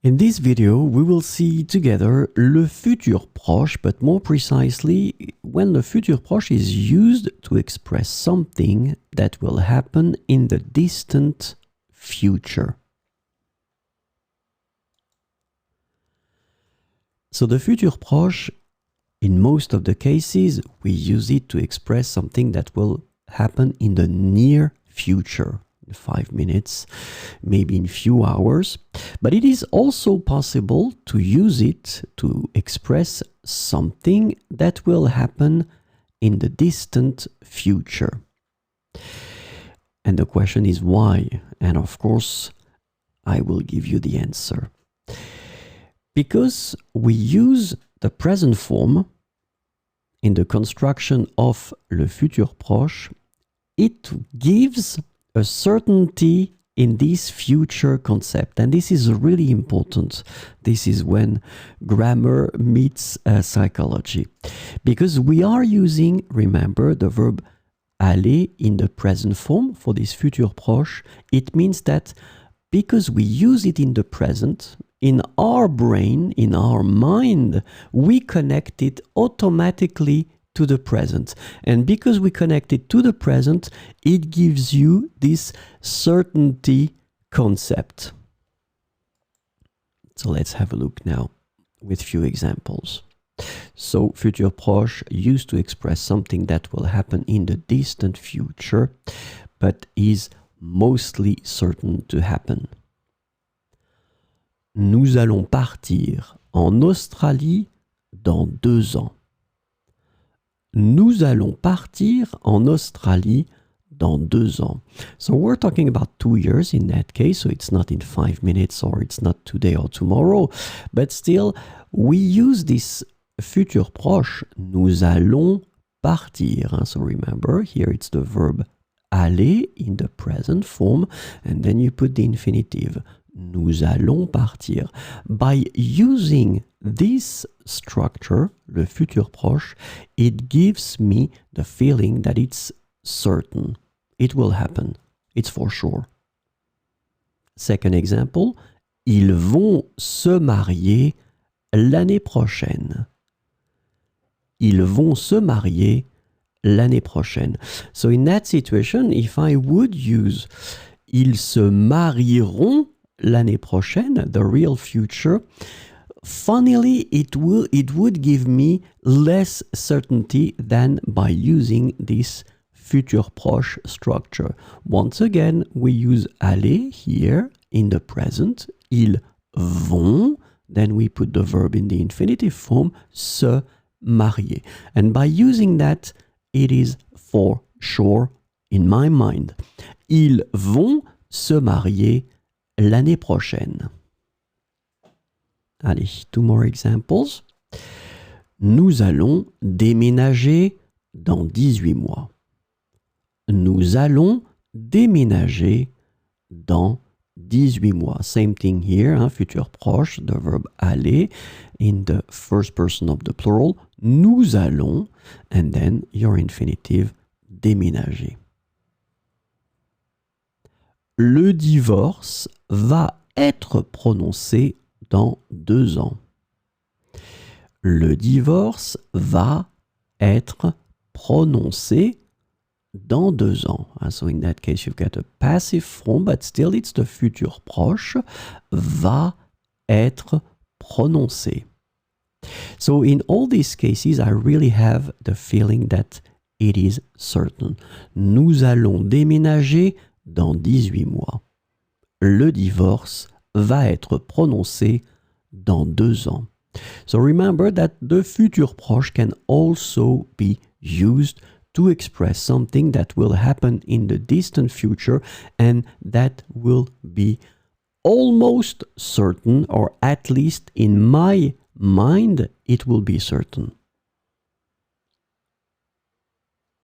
In this video, we will see together le futur proche, but more precisely, when the futur proche is used to express something that will happen in the distant future. So the futur proche, in most of the cases, we use it to express something that will happen in the near future. 5 minutes, maybe in few hours, but it is also possible to use it to express something that will happen in the distant future. And the question is why? And of course, I will give you the answer. Because we use the present form in the construction of le futur proche, it gives a certainty in this future concept. And this is really important. This is when grammar meets psychology. Because we are using, remember, the verb aller in the present form for this futur proche. It means that because we use it in the present, in our brain, in our mind, we connect it automatically to the present. And because we connect it to the present, it gives you this certainty concept. So let's have a look now with few examples. So futur proche used to express something that will happen in the distant future, but is mostly certain to happen. Nous allons partir en Australie dans 2 ans. Nous allons partir en Australie dans 2 ans. So we're talking about 2 years in that case, so it's not in 5 minutes or it's not today or tomorrow, but still we use this futur proche, nous allons partir. So remember, here it's the verb aller in the present form, and then you put the infinitive. Nous allons partir. By using this structure, le futur proche, it gives me the feeling that it's certain. It will happen. It's for sure. Second example, ils vont se marier l'année prochaine. Ils vont se marier l'année prochaine. So in that situation, if I would use ils se marieront l'année prochaine, the real future, funnily, it would give me less certainty than by using this futur proche structure. Once again, we use aller here in the present, ils vont, then we put the verb in the infinitive form, se marier. And by using that, it is for sure in my mind. Ils vont se marier l'année prochaine. Allez, 2 more examples. Nous allons déménager dans 18 mois. Nous allons déménager dans 18 mois. Same thing here, hein, futur proche, the verb aller in the first person of the plural. Nous allons, and then your infinitive, déménager. Le divorce va être prononcé dans 2 ans. Le divorce va être prononcé dans 2 ans. So in that case, you've got a passive form, but still it's the futur proche. Va être prononcé. So in all these cases, I really have the feeling that it is certain. Nous allons déménager dans 18 mois. Le divorce va être prononcé dans 2 ans. So remember that the futur proche can also be used to express something that will happen in the distant future and that will be almost certain, or at least in my mind, it will be certain.